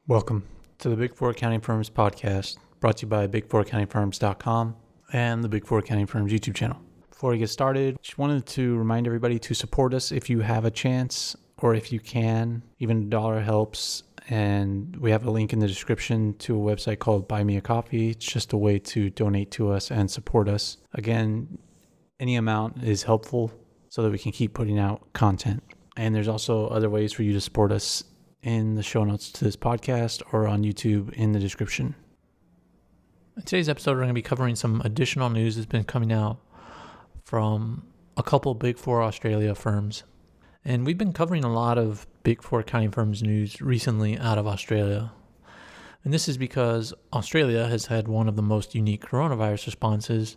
Welcome to the Big Four Accounting Firms podcast, brought to you by big4accountingfirms.com and the Big Four Accounting Firms YouTube channel. Before we get started, just wanted to remind everybody to support us if you have a chance or if you can. Even $1 helps, and we have a link in the description to a website called Buy Me a Coffee. It's just a way to donate to us and support us. Again, any amount is helpful so that we can keep putting out content. And there's also other ways for you to support us in the show notes to this podcast or on YouTube in the description. In today's episode, we're going to be covering some additional news that's been coming out from a couple Big Four Australia firms. And we've been covering a lot of Big Four accounting firms news recently out of Australia. And this is because Australia has had one of the most unique coronavirus responses.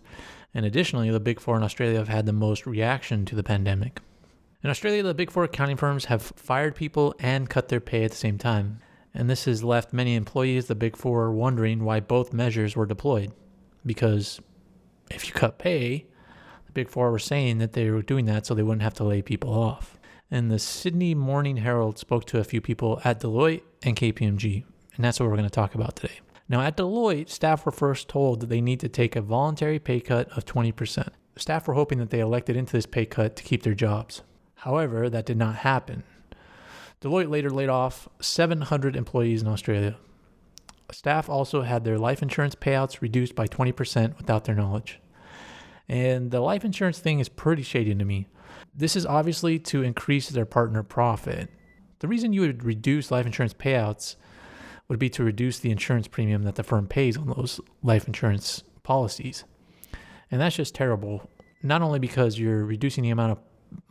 And additionally, the Big Four in Australia have had the most reaction to the pandemic. In Australia, the Big Four accounting firms have fired people and cut their pay at the same time. And this has left many employees, the Big Four, wondering why both measures were deployed. Because if you cut pay, the Big Four were saying that they were doing that so they wouldn't have to lay people off. And the Sydney Morning Herald spoke to a few people at Deloitte and KPMG. And that's what we're going to talk about today. Now, at Deloitte, staff were first told that they need to take a voluntary pay cut of 20%. Staff were hoping that they elected into this pay cut to keep their jobs. However, that did not happen. Deloitte later laid off 700 employees in Australia. Staff also had their life insurance payouts reduced by 20% without their knowledge. And the life insurance thing is pretty shady to me. This is obviously to increase their partner profit. The reason you would reduce life insurance payouts would be to reduce the insurance premium that the firm pays on those life insurance policies. And that's just terrible, not only because you're reducing the amount of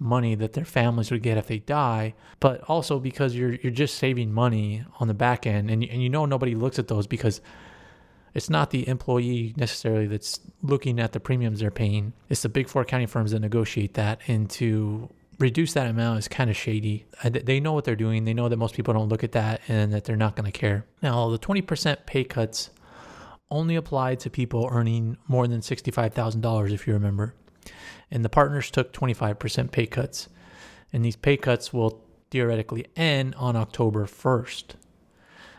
money that their families would get if they die, but also because you're just saving money on the back end. And you know nobody looks at those because it's not the employee necessarily that's looking at the premiums they're paying. It's the Big Four accounting firms that negotiate that, and to reduce that amount is kind of shady. They know what they're doing. They know that most people don't look at that and that they're not going to care. Now, the 20% pay cuts only apply to people earning more than $65,000, if you remember. And the partners took 25% pay cuts. And these pay cuts will theoretically end on October 1st.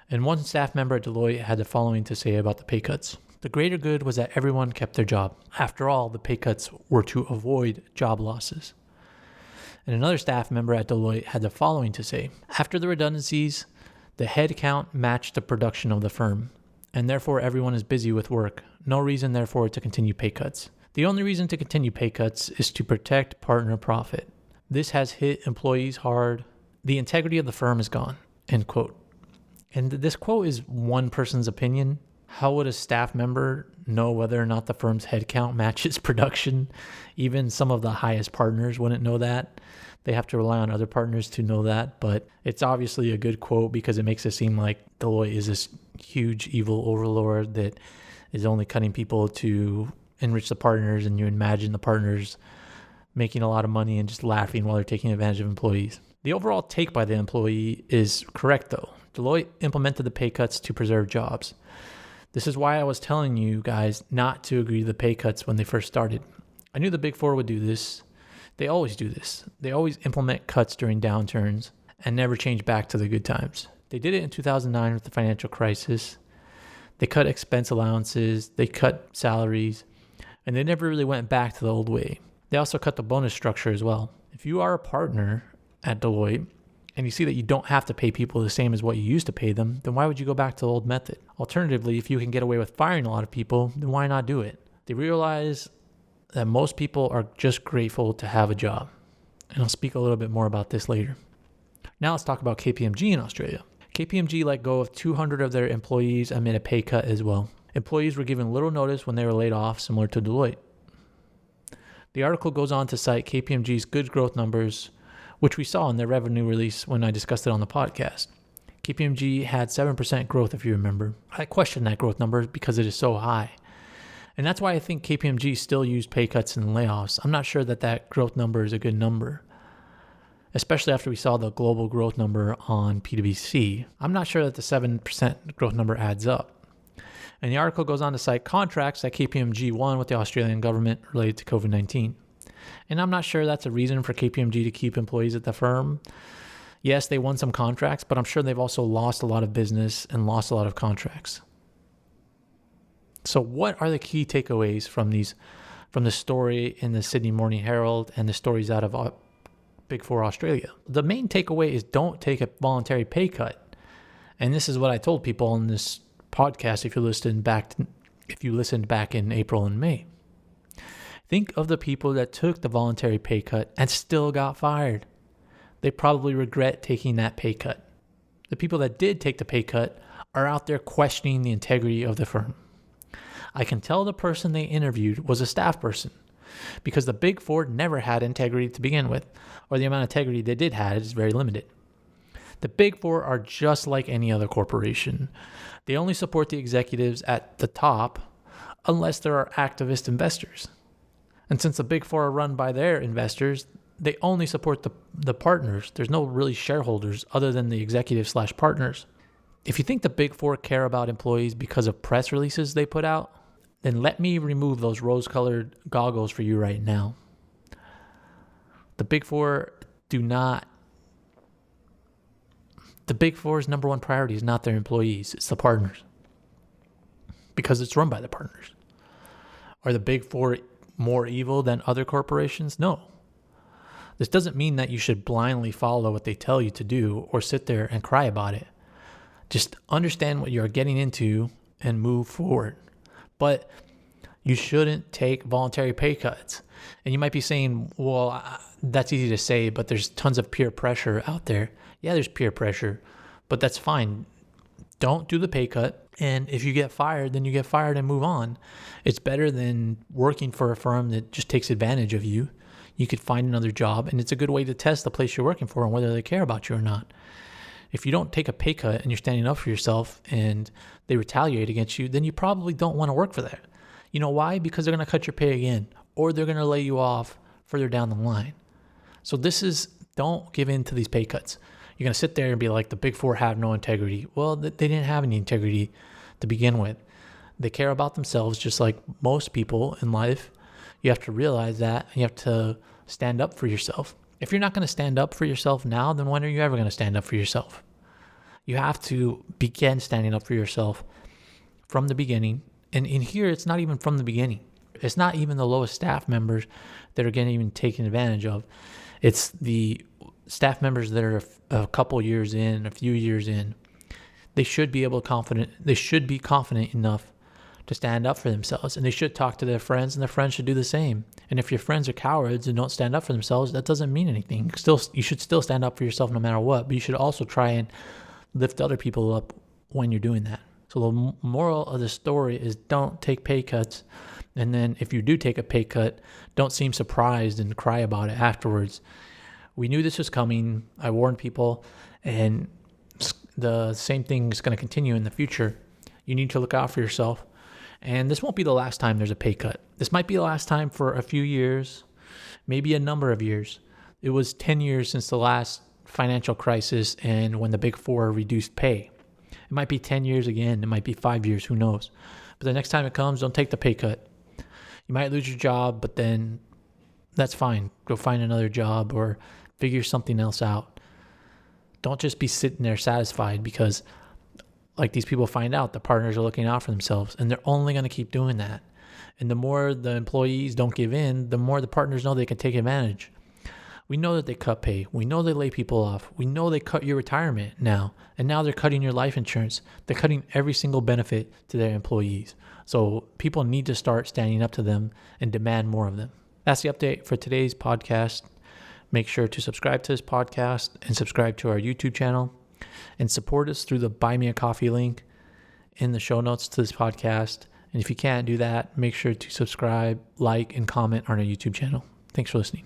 And one staff member at Deloitte had the following to say about the pay cuts. The greater good was that everyone kept their job. After all, the pay cuts were to avoid job losses. And another staff member at Deloitte had the following to say. After the redundancies, the head count matched the production of the firm. And therefore, everyone is busy with work. No reason, therefore, to continue pay cuts. The only reason to continue pay cuts is to protect partner profit. This has hit employees hard. The integrity of the firm is gone, end quote. And this quote is one person's opinion. How would a staff member know whether or not the firm's headcount matches production? Even some of the highest partners wouldn't know that. They have to rely on other partners to know that. But it's obviously a good quote because it makes it seem like Deloitte is this huge evil overlord that is only cutting people to enrich the partners, and you imagine the partners making a lot of money and just laughing while they're taking advantage of employees. The overall take by the employee is correct though. Deloitte implemented the pay cuts to preserve jobs. This is why I was telling you guys not to agree to the pay cuts when they first started. I knew the Big Four would do this. They always do this. They always implement cuts during downturns and never change back to the good times. They did it in 2009 with the financial crisis. They cut expense allowances, they cut salaries, and they never really went back to the old way. They also cut the bonus structure as well. If you are a partner at Deloitte and you see that you don't have to pay people the same as what you used to pay them, then why would you go back to the old method? Alternatively, if you can get away with firing a lot of people, then why not do it? They realize that most people are just grateful to have a job. And I'll speak a little bit more about this later. Now let's talk about KPMG in Australia. KPMG let go of 200 of their employees amid a pay cut as well. Employees were given little notice when they were laid off, similar to Deloitte. The article goes on to cite KPMG's good growth numbers, which we saw in their revenue release when I discussed it on the podcast. KPMG had 7% growth, if you remember. I question that growth number because it is so high. And that's why I think KPMG still used pay cuts and layoffs. I'm not sure that growth number is a good number, especially after we saw the global growth number on PwC. I'm not sure that the 7% growth number adds up. And the article goes on to cite contracts that KPMG won with the Australian government related to COVID-19. And I'm not sure that's a reason for KPMG to keep employees at the firm. Yes, they won some contracts, but I'm sure they've also lost a lot of business and lost a lot of contracts. So what are the key takeaways from the story in the Sydney Morning Herald and the stories out of Big Four Australia? The main takeaway is don't take a voluntary pay cut. And this is what I told people on this podcast if you listened back in April and May. Think of the people that took the voluntary pay cut and still got fired. They probably regret taking that pay cut. The people that did take the pay cut are out there questioning the integrity of the firm. I can tell the person they interviewed was a staff person because the Big Four never had integrity to begin with, or the amount of integrity they did have is very limited. The Big Four are just like any other corporation. They only support the executives at the top unless there are activist investors. And since the Big Four are run by their investors, they only support the partners. There's no really shareholders other than the executives/partners. If you think the Big Four care about employees because of press releases they put out, then let me remove those rose-colored goggles for you right now. The Big Four's number one priority is not their employees, it's the partners. Because it's run by the partners. Are the Big Four more evil than other corporations? No. This doesn't mean that you should blindly follow what they tell you to do or sit there and cry about it. Just understand what you're getting into and move forward. But you shouldn't take voluntary pay cuts. And you might be saying, well, that's easy to say, but there's tons of peer pressure out there. Yeah, there's peer pressure, but that's fine. Don't do the pay cut. And if you get fired, then you get fired and move on. It's better than working for a firm that just takes advantage of you. You could find another job, and it's a good way to test the place you're working for and whether they care about you or not. If you don't take a pay cut and you're standing up for yourself and they retaliate against you, then you probably don't want to work for that. You know why? Because they're going to cut your pay again, or they're going to lay you off further down the line. So don't give in to these pay cuts. You're going to sit there and be like, the Big Four have no integrity. Well, they didn't have any integrity to begin with. They care about themselves just like most people in life. You have to realize that. You have to stand up for yourself. If you're not going to stand up for yourself now, then when are you ever going to stand up for yourself? You have to begin standing up for yourself from the beginning. And in here, it's not even from the beginning. It's not even the lowest staff members that are getting even taken advantage of. It's the staff members that are a couple years in, a few years in. They should be confident enough to stand up for themselves, and they should talk to their friends, and their friends should do the same. And if your friends are cowards and don't stand up for themselves, that doesn't mean anything. You should still stand up for yourself no matter what, but you should also try and lift other people up when you're doing that. So the moral of the story is don't take pay cuts, and then if you do take a pay cut, don't seem surprised and cry about it afterwards. We knew this was coming. I warned people, and the same thing is going to continue in the future. You need to look out for yourself. And this won't be the last time there's a pay cut. This might be the last time for a few years, maybe a number of years. It was 10 years since the last financial crisis and when the Big Four reduced pay. It might be 10 years again. It might be 5 years. Who knows? But the next time it comes, don't take the pay cut. You might lose your job, but then that's fine. Go find another job or figure something else out. Don't just be sitting there satisfied because like these people find out the partners are looking out for themselves, and they're only going to keep doing that. And the more the employees don't give in, the more the partners know they can take advantage. We know that they cut pay. We know they lay people off. We know they cut your retirement now. And now they're cutting your life insurance. They're cutting every single benefit to their employees. So people need to start standing up to them and demand more of them. That's the update for today's podcast. Make sure to subscribe to this podcast and subscribe to our YouTube channel and support us through the Buy Me a Coffee link in the show notes to this podcast. And if you can't do that, make sure to subscribe, like, and comment on our YouTube channel. Thanks for listening.